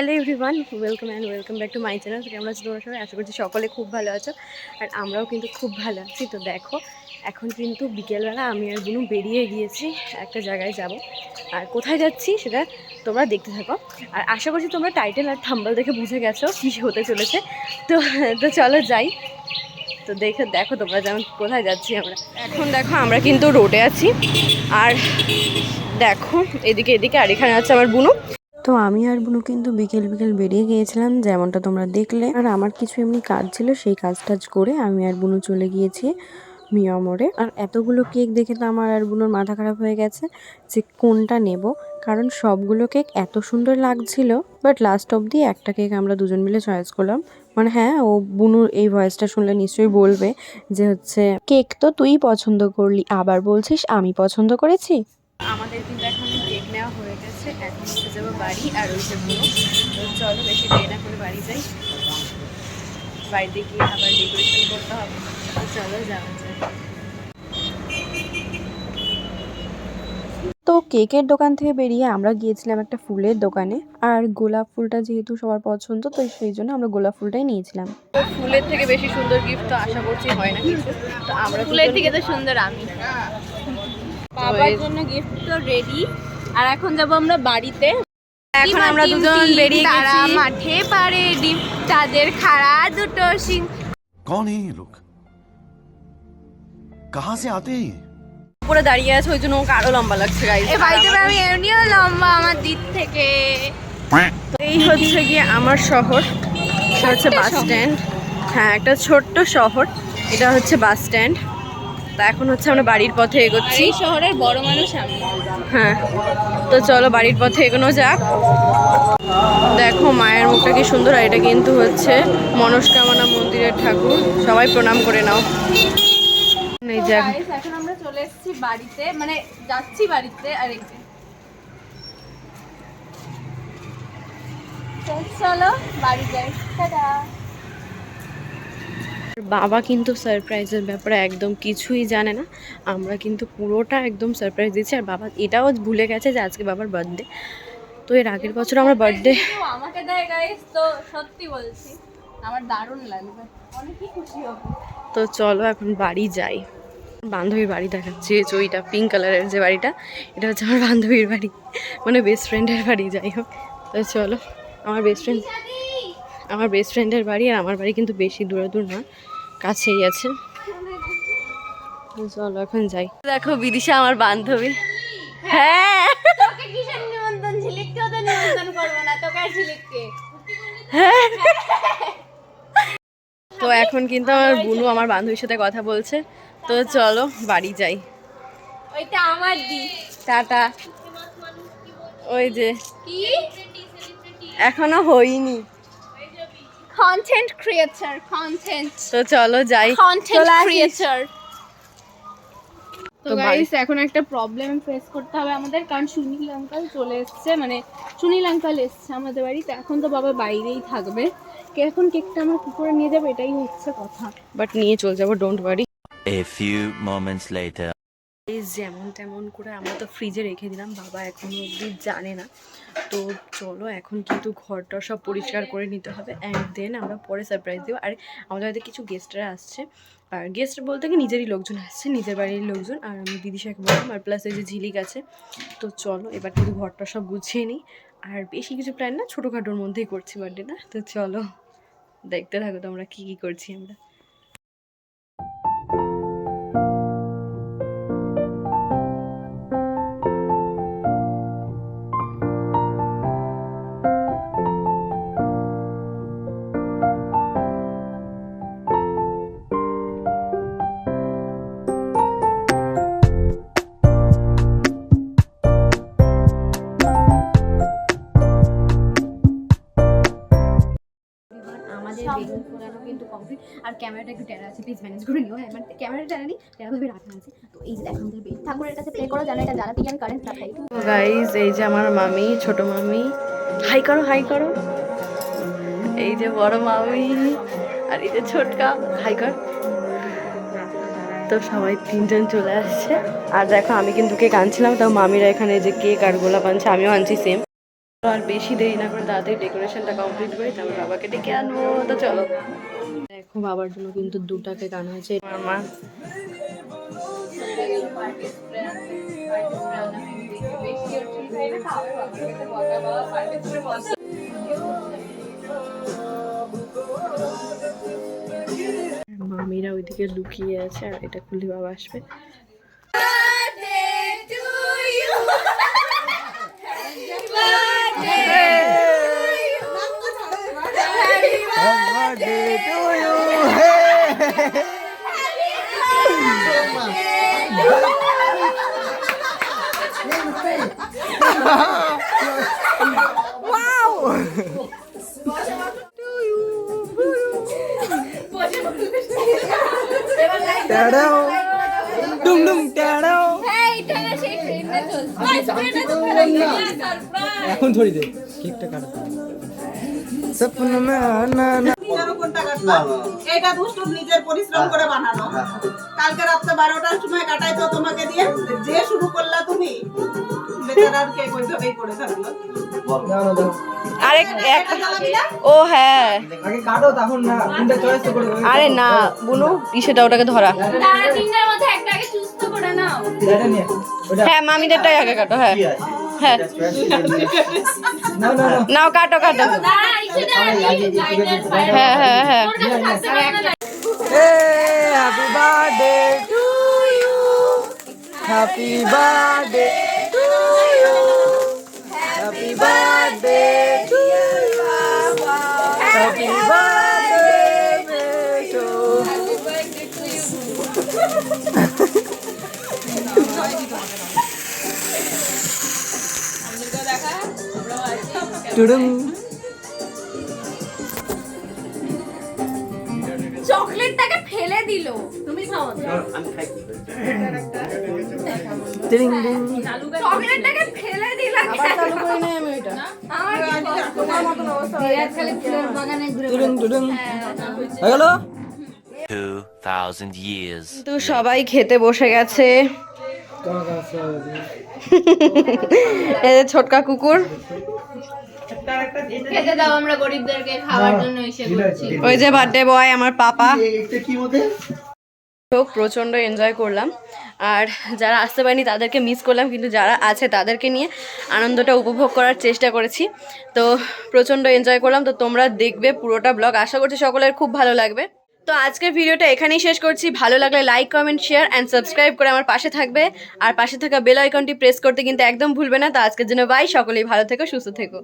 Hello everyone, welcome back to my channel. কেমন আছো তোমরা সবাই? আশা করছি সকলে খুব ভালো আছো, আর আমরাও কিন্তু খুব ভালো আছি। তো দেখো, এখন কিন্তু বিকেলবেলা আমি আর বুনু বেরিয়ে গিয়েছি, একটা জায়গায় যাব। আর কোথায় যাচ্ছি সেটা তোমরা দেখতে থাকো। আর আশা করছি তোমরা টাইটেল আর থাম্বনেল দেখে বুঝে গেছো কী হতে চলেছে। তো তো চলো যাই। তো দেখো তোমরা যেমন কোথায় যাচ্ছি আমরা। এখন দেখো আমরা কিন্তু রোডে আছি, আর দেখো এদিকে আর এখানে আছে আমার বুনু। তো আমি আর বুনু কিন্তু বিকেল বেরিয়ে গিয়েছিলাম, যেমনটা তোমরা দেখলে। আর আমার কিছু এমনি কাজ ছিল, সেই কাজ করে আমি আর বুনু চলে গিয়েছি মিয়া মোড়ে। আর এতগুলো কেক দেখে তো আমার আর বুনুর মাথা খারাপ হয়ে গেছে যে কোনটা নেব, কারণ সবগুলো কেক এত সুন্দর লাগছিল। বাট লাস্ট অবধি একটা কেক আমরা দুজন মিলে চয়েস করলাম। মানে হ্যাঁ, ও বুনুর এই ভয়েসটা শুনলে নিশ্চয়ই বলবে যে হচ্ছে, কেক তো তুই পছন্দ করলি, আবার বলছিস আমি পছন্দ করেছি। আমাদের কিন্তু এখন কেক নেওয়া হয়ে গেছে, এখন হচ্ছে যাবো বাড়ি। আর ওই যে বুনো, তো চলো বেশি দেরি না করে বাড়ি যাই। বাড়িতে গিয়ে আবার ডেকোরেশন করতে হবে, তো চলো যাওয়া যায়। তো কেকের দোকান থেকে বেরিয়ে আমরা গিয়েছিলাম একটা ফুলের দোকানে। আর গোলাপ ফুলটা যেহেতু সবার পছন্দ, তো সেই জন্য আমরা গোলাপ ফুলটাই নিয়েছিলাম। ফুলের থেকে বেশি সুন্দর গিফট তো আশা করছি হয় না কিছু, তো আমরা ফুলের থেকে তো সুন্দর আমি। বাবার জন্য গিফট তো রেডি, আর এখন যাব আমরা বাড়িতে। এখন আমরা দুজন বেরিয়ে গেছি। মাঠে পারে ডিম, তাদের খাড়া দুটো সিং। कौन है ये लोग? कहाँ से आते हैं? উপরে দাঁড়িয়ে আছে, ওই জন্য ওকে আরো লম্বা লাগছে গাইস। এ বাড়িতে আমি এমনিও লম্বা আমার দিক থেকে। এই হচ্ছে গিয়ে আমার শহর, এটা হচ্ছে বাস স্ট্যান্ড। হ্যাঁ, একটা ছোট্ট শহর, এটা হচ্ছে বাস স্ট্যান্ড। তা এখন হচ্ছে আমরা বাড়ির পথে এগোচ্ছি। এই শহরের বড় মানুষ আমি। হ্যাঁ, তো চলো বাড়ির পথে এগোনো যাক। দেখো মায়ের মুখটা কি সুন্দর। আর এটা কিন্তু হচ্ছে মনস্কামনা মন্দিরের ঠাকুর, সবাই প্রণাম করে নাও। এই যে এখন আমরা চলে এসেছি বাড়িতে, মানে যাচ্ছি বাড়িতে। আর এই যে চলো বাড়ি যাই, টাটা। বাবা কিন্তু সারপ্রাইজের ব্যাপারে একদম কিছুই জানে না, আমরা কিন্তু পুরোটা একদম সারপ্রাইজ দিচ্ছি। আর বাবা এটাও ভুলে গেছে যে আজকে বাবার বার্থডে। তো এর আগের বছর আমরা বার্থডে আমাকে দেয় গাইস, তো সত্যি বলছি আমার দারুণ লাগবে, অনেকই খুশি হব। তো চলো এখন বাড়ি যাই। বান্ধবীর বাড়ি দেখাচ্ছে, যে ওইটা পিঙ্ক কালারের যে বাড়িটা, এটা হচ্ছে আমার বান্ধবীর বাড়ি, মানে বেস্ট ফ্রেন্ডের বাড়ি। যাই হোক, তো চলো আমার বেস্ট ফ্রেন্ডের বাড়ি। আর আমার বাড়ি কিন্তু বেশি দূর না, কাছেই আছে। চলো এখন যাই। দেখো বিদিশা আমার বান্ধবী। হ্যাঁ, তোকে কিসের নিমন্ত্রণ? ঝিলিককেও তো নিমন্ত্রণ করবো না, তোকে আর ঝিলিককে। হ্যাঁ। তো এখন কিন্তু আমার বুনু আমার বান্ধবীর সাথে কথা বলছে, তো চলো বাড়ি যাই। ওইটা আমার দি। টাটা। ওই যে কি এখনো হয়নি। কন্টেন্ট ক্রিয়েটর, কন্টেন্ট তো চলো যাই। ক্রিয়েটর। তো তো গাইস এখন একটা প্রবলেম ফেস করতে হবে আমাদের, কারণ সুনীল আঙ্কাল চলে এসেছে, মানে সুনীল আঙ্কাল এসেছে আমাদের বাড়িতে। এখন তো বাবা বাইরেই থাকবে, এখন কেকটা আমরা কি করে নিয়ে যাবো এটাই হচ্ছে কথা। বাট নিয়ে চলে যাবো, don't worry. A few moments later. যেমন তেমন করে আমরা তো ফ্রিজে রেখে দিলাম, বাবা এখনো অবধি জানে না। তো চলো এখন কিন্তু ঘরটা সব পরিষ্কার করে নিতে হবে, অ্যান্ড দেন আমরা পরে সারপ্রাইজ দেবো। আর আমাদের বাড়িতে কিছু গেস্টরা আসছে, আর গেস্ট বলতে কি নিজেরই লোকজন আসছে, নিজের বাড়ির লোকজন। আর আমি দিদিশাকে বললাম, আর প্লাস এই যে ঝিলিক আছে। তো চলো এবার কিন্তু ঘরটা সব গুছিয়ে নিই। আর বেশি কিছু প্ল্যান না, ছোটোখাটোর মধ্যেই করছি বার্থডেটা। তো চলো দেখতে থাকো তোমরা কী কী করছি আমরা। বেলুন ফোলানো কিন্তু কমপ্লিট। আর ক্যামেরাটা একটু টেরা আছে, প্লিজ ম্যানেজ করে নিও। হ্যাঁ, মানে ক্যামেরাটা টেরা নেই, টেরাভাবে রাখা আছে। তো এই যে এখন ঠাকুরের কাছে প্লে করো, জানো এটা জ্বালাতেই আমি কারেন্ট রাখাই। তো গাইজ এই যে আমার মামি, ছোট মামি, হাই করো হাই করো। এই যে বড় মামি, আর এই যে ছোটকা, হাই কর। তো সবাই তিনজন চলে আসছে। আর দেখো আমি কিন্তু কেক আনছিলাম, তাও মামিরা এখানে যে কেক আর গোলাপ আনছে, আমিও আনছি সেম। আর বেশি দেরি না করে তাড়াতাড়ি ডেকোরেশনটা কমপ্লিট করি, তারপর বাবাকে ডেকে আনবো। তো চলো, দেখো বাবার জন্য কিন্তু 2টা কেক আনা হয়েছে। আমার মা মামিরা ওইদিকে লুকিয়ে আছে, আর এটা খুললে বাবা আসবে। এখন ধরি দে কেকটা কাটো সপন মে আনা না এটা দুষ্টুর নিজের পরিশ্রম করে বানানো। কালকে রাত্রে 12টার সময় কাটাই তো তোমাকে দিয়ে, যে শুরু করলা তুমি, বেচারার কেক ওইভাবেই করে থাকলো। আরে ও হ্যাঁ, আগে কাটো তখন না কোনটা চয়েস তো করে আরে না বুনু, সেটা ওটাকে ধরা। তারা তিনটার মধ্যে একটা আগে চুজ তো করে নাও। এটা নিয়ে ওটা হ্যাঁ মামিদেরটাই আগে কাটো। হ্যাঁ হ্যাঁ না না না নাও কাটো কাটো। তারা ইসেটা লাইটার ফায়ার। হ্যাঁ হ্যাঁ হ্যাঁ ওর কাছে থাকতে পারে না। Hey happy birthday to you happy birthday to you happy birthday to you happy birthday বেটো টুডুম চকলেটটাকে ফেলে দিল। তুমি খাও না। টিং টিং চকলেটটাকে ফেলে দিল। চালু করে নেই আমি ওইটা। আমার কি তোমার মতন অবস্থা হয়ে গেছে। খালি ফুলের বাগানে ঘুরে টুডুম টুডুম হয়ে গেল 2,000 years. তো সবাই খেতে বসে গেছে। এই যে ছোটকা কুকুর, খেতে দাও, আমরা গরিবদেরকে খাওয়ার জন্য এসে করছি। ওই যে বার্থডে বয় আমার পাপা। এটা কি মতে তো প্রচণ্ড এনজয় করলাম, আর যারা আসতে পারেনি তাদেরকে মিস করলাম, কিন্তু যারা আছে তাদেরকে নিয়ে আনন্দটা উপভোগ করার চেষ্টা করেছি। তো প্রচণ্ড এনজয় করলাম। তো তোমরা দেখবে পুরোটা ব্লগ, আশা করছি সকলের খুব ভালো লাগবে। তো আজকের ভিডিওটা এখানেই শেষ করছি। ভালো লাগলে like comment share and subscribe করে আমার পাশে থাকবে, আর পাশে থাকা বেল আইকনটি প্রেস করতে কিন্তু একদম ভুলবে না। তো আজকের জন্য বাই, সকলেই ভালো থেকো, সুস্থ থেকো।